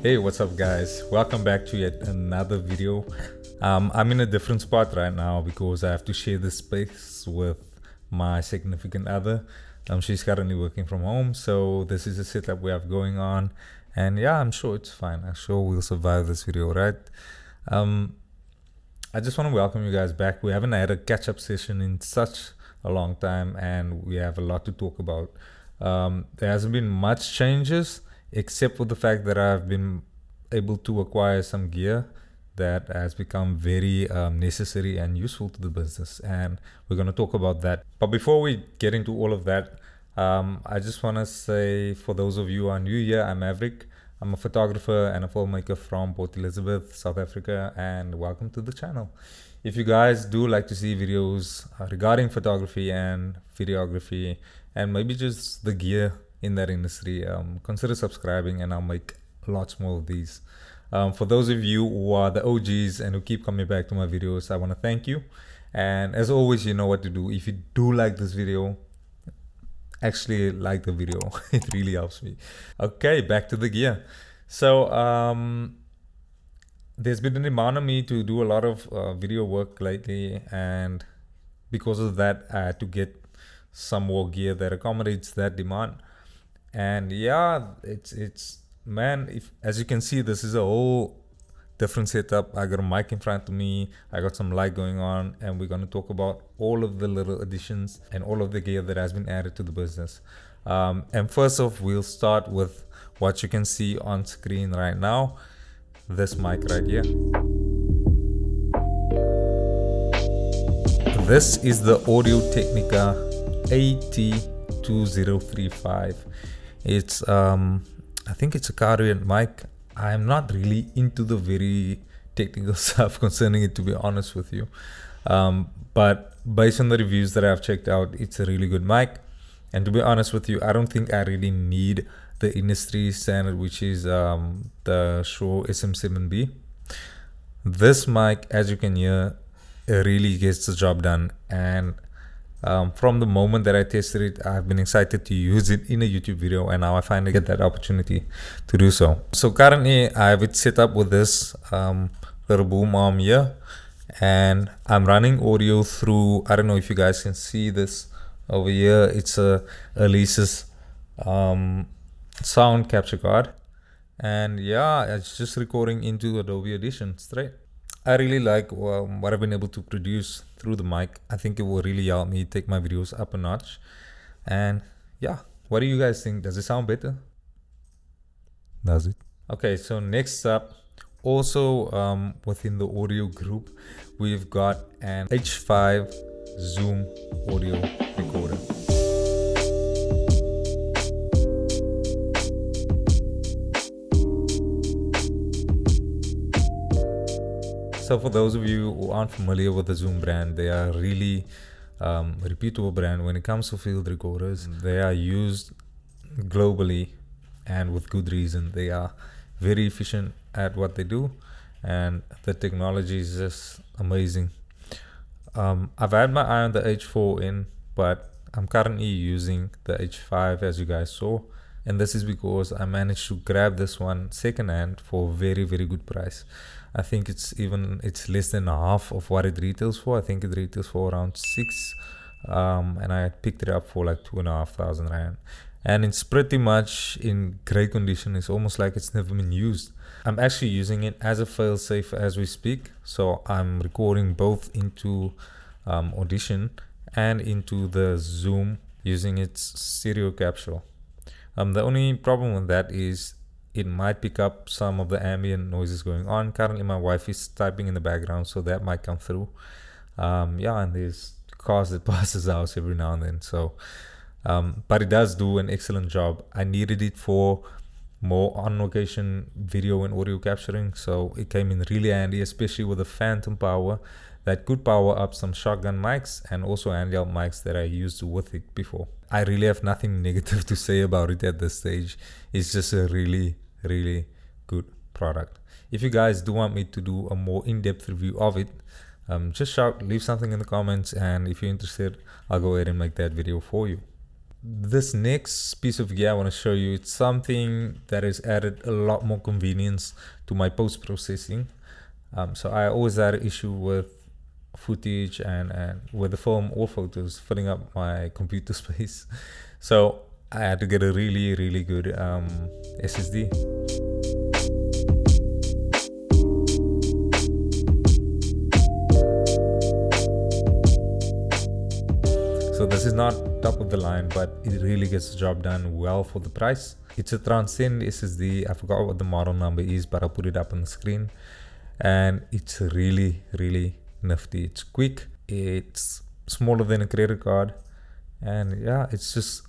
Hey, what's up guys? Welcome back to yet another video. I'm in a different spot right now because I have to share this space with my significant other. She's currently working from home, so this is the setup we have going on. And yeah, I'm sure it's fine. I'm sure we'll survive this video, right? I just want to welcome you guys back. We haven't had a catch-up session in such a long time, and we have a lot to talk about. There hasn't been much changes, except for the fact that I've been able to acquire some gear that has become very necessary and useful to the business, and we're going to talk about that. But before we get into all of that, I just want to say, for those of you who are new here, I'm Maverick. I'm a photographer and a filmmaker from Port Elizabeth, South Africa, and welcome to the channel. If you guys do like to see videos regarding photography and videography and maybe just the gear in that industry, consider subscribing and I'll make lots more of these. For those of you who are the OGs and who keep coming back to my videos, I want to thank you. And as always, you know what to do. If you do like this video, actually like the video. It really helps me. Okay, back to the gear. So there's been a demand on me to do a lot of video work lately, and because of that I had to get some more gear that accommodates that demand. And yeah, it's man, if as you can see, this is a whole different setup. I got a mic in front of me, I got some light going on, and we're going to talk about all of the little additions and all of the gear that has been added to the business. And first off, we'll start with what you can see on screen right now, this mic right here. This is the Audio-Technica AT2035. It's I think it's a car variant mic. I'm not really into the very technical stuff concerning it, to be honest with you, but based on the reviews that I've checked out, it's a really good mic. And to be honest with you, I don't think I really need the industry standard, which is the Shure SM7B. This mic, as you can hear, it really gets the job done. And from the moment that I tested it, I've been excited to use it in a YouTube video, and now I finally get that opportunity to do so. So currently I have it set up with this little boom arm here, and I'm running audio through, I don't know if you guys can see this over here, it's a Alesis sound capture card, and yeah, it's just recording into Adobe Audition straight. I really like what I've been able to produce through the mic. I think it will really help me take my videos up a notch. And yeah, what do you guys think? Does it sound better? Does it? Okay, so next up, also within the audio group, we've got an H5 Zoom audio recorder. So for those of you who aren't familiar with the Zoom brand, they are really reputable brand when it comes to field recorders. They are used globally and with good reason. They are very efficient at what they do, and the technology is just amazing. I've had my eye on the H4 in, but I'm currently using the H5, as you guys saw, and this is because I managed to grab this one secondhand for a very, very good price. I think it's less than half of what it retails for. I think it retails for around 6, and I picked it up for like 2,500 rand. And it's pretty much in great condition. It's almost like it's never been used. I'm actually using it as a fail-safe as we speak. So I'm recording both into Audition and into the Zoom using its stereo capture. The only problem with that is it might pick up some of the ambient noises going on. Currently my wife is typing in the background, so that might come through. Yeah, and there's cars that passes the house every now and then. So but it does do an excellent job. I needed it for more on location video and audio capturing, so it came in really handy, especially with the phantom power that could power up some shotgun mics and also handheld mics that I used with it before. I really have nothing negative to say about it at this stage. It's just a really, really good product. If you guys do want me to do a more in-depth review of it, just shout, leave something in the comments, and if you're interested, I'll go ahead and make that video for you. This next piece of gear I want to show you, it's something that has added a lot more convenience to my post-processing. So I always had an issue with footage and with the film or photos filling up my computer space. So I had to get a really good SSD. So this is not top of the line, but it really gets the job done well for the price. It's a Transcend SSD. I forgot what the model number is, but I'll put it up on the screen. And it's really nifty. It's quick, it's smaller than a credit card, and yeah, it's just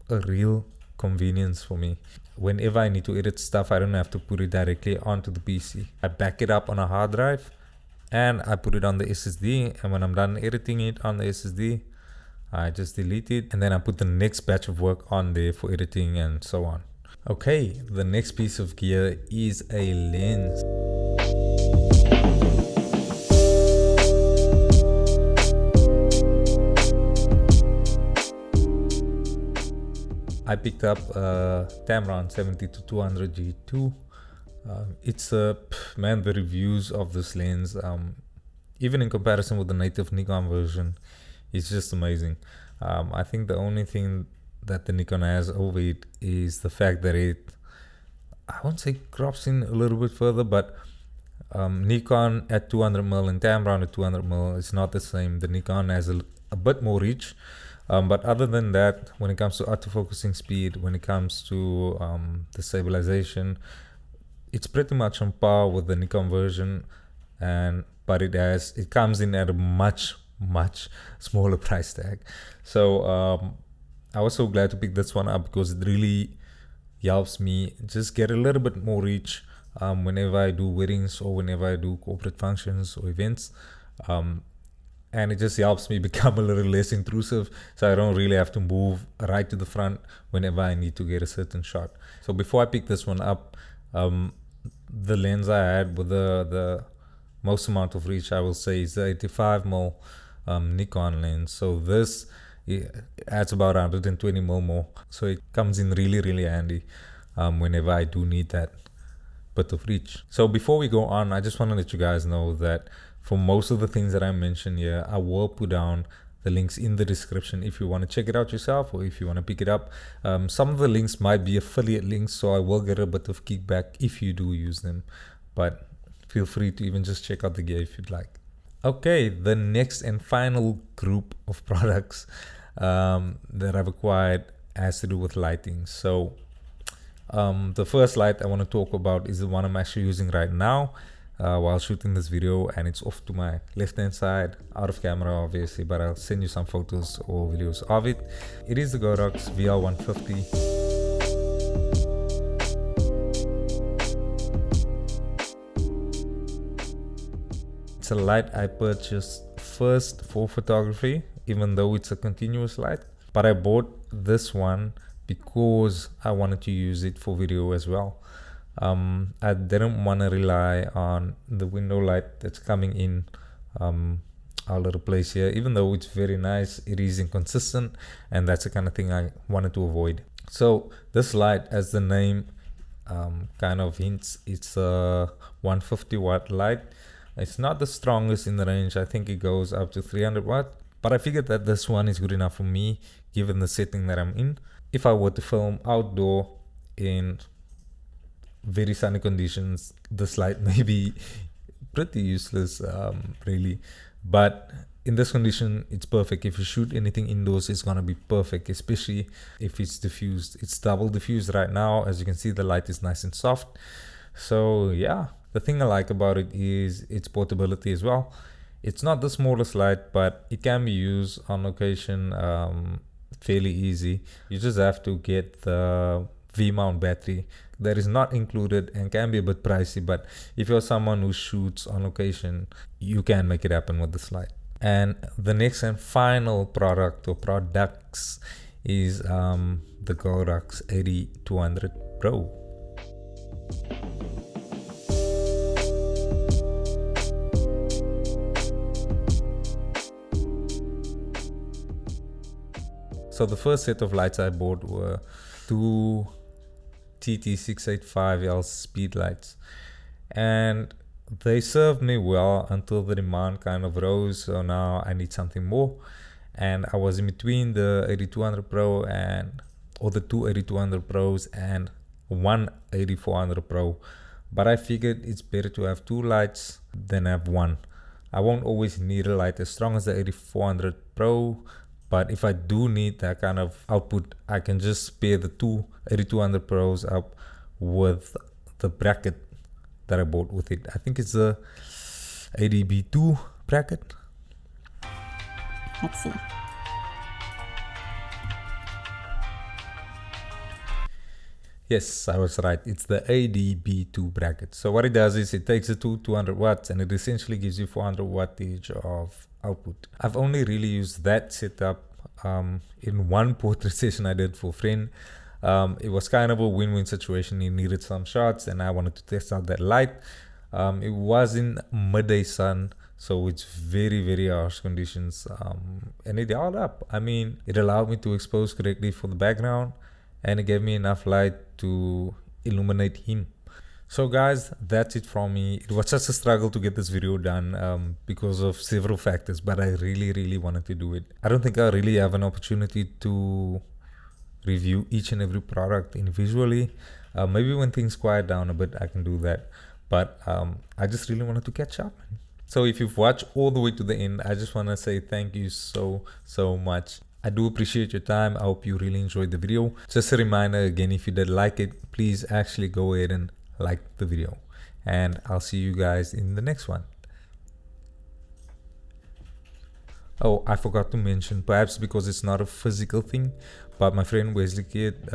a real convenience for me. Whenever I need to edit stuff, I don't have to put it directly onto the PC. I back it up on a hard drive and I put it on the SSD, and when I'm done editing it on the SSD, I just delete it and then I put the next batch of work on there for editing and so on. Okay, the next piece of gear is a lens. I picked up a Tamron 70-200 G2. It's the reviews of this lens, even in comparison with the native Nikon version, it's just amazing. I think the only thing that the Nikon has over it is the fact that it, I won't say crops in a little bit further, but Nikon at 200mm and Tamron at 200mm is not the same. The Nikon has a bit more reach, but other than that, when it comes to autofocusing speed, when it comes to the stabilization, it's pretty much on par with the Nikon version, but it comes in at a much smaller price tag. So I was so glad to pick this one up because it really helps me just get a little bit more reach whenever I do weddings or whenever I do corporate functions or events, and it just helps me become a little less intrusive, so I don't really have to move right to the front whenever I need to get a certain shot. So before I pick this one up, the lens I had with the most amount of reach, I will say, is the 85mm Nikon lens. So this adds about 120mm more, so it comes in really handy whenever I do need that bit of reach. So before we go on, I just want to let you guys know that for most of the things that I mentioned here, I will put down the links in the description if you want to check it out yourself or if you want to pick it up. Some of the links might be affiliate links, so I will get a bit of kickback if you do use them, but feel free to even just check out the gear if you'd like. Okay, the next and final group of products that I've acquired has to do with lighting. So the first light I want to talk about is the one I'm actually using right now while shooting this video, and it's off to my left hand side, out of camera obviously, but I'll send you some photos or videos of it. It is the Godox VL150. It's a light I purchased first for photography, even though it's a continuous light, but I bought this one because I wanted to use it for video as well. I didn't want to rely on the window light that's coming in our little place here. Even though it's very nice, it is inconsistent, and that's the kind of thing I wanted to avoid. So this light, as the name kind of hints, it's a 150 watt light. It's not the strongest in the range. I think it goes up to 300 watt, but I figured that this one is good enough for me given the setting that I'm in. If I were to film outdoor in very sunny conditions, this light may be pretty useless, really, but in this condition it's perfect. If you shoot anything indoors, it's gonna be perfect, especially if it's diffused. It's double diffused right now. As you can see, the light is nice and soft. So yeah, the thing I like about it is its portability as well. It's not the smallest light, but it can be used on occasion fairly easy. You just have to get the V-mount battery that is not included and can be a bit pricey, but if you're someone who shoots on location, you can make it happen with this light. And the next and final product or products is the Godox 80-200 Pro. So the first set of lights I bought were two TT685L speed lights, and they served me well until the demand kind of rose. So now I need something more, and I was in between the 8200 Pro or the two 8200 Pros and one 8400 Pro, but I figured it's better to have two lights than have one. I won't always need a light as strong as the 8400 Pro, but if I do need that kind of output, I can just pair the two 8200 Pros up with the bracket that I bought with it. I think it's the ADB2 bracket. Let's see. Yes, I was right. It's the ADB2 bracket. So what it does is it takes the 200 watts and it essentially gives you 400 wattage of output. I've only really used that setup in one portrait session I did for a friend. It was kind of a win-win situation. He needed some shots and I wanted to test out that light. It was in midday sun, so it's very, very harsh conditions, and it held up. I mean, it allowed me to expose correctly for the background, and it gave me enough light to illuminate him. So guys, that's it from me. It was just a struggle to get this video done because of several factors, but I really wanted to do it. I don't think I really have an opportunity to review each and every product individually. Maybe when things quiet down a bit, I can do that, but I just really wanted to catch up. So if you've watched all the way to the end, I just want to say thank you so much. I do appreciate your time. I hope you really enjoyed the video. Just a reminder again, if you did like it, please actually go ahead and like the video, and I'll see you guys in the next one. Oh, I forgot to mention, perhaps because it's not a physical thing, but my friend Wesley Keet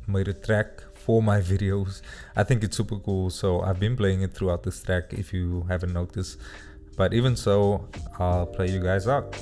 made a track for my videos. I think it's super cool, so I've been playing it throughout this track if you haven't noticed, but even so, I'll play you guys out.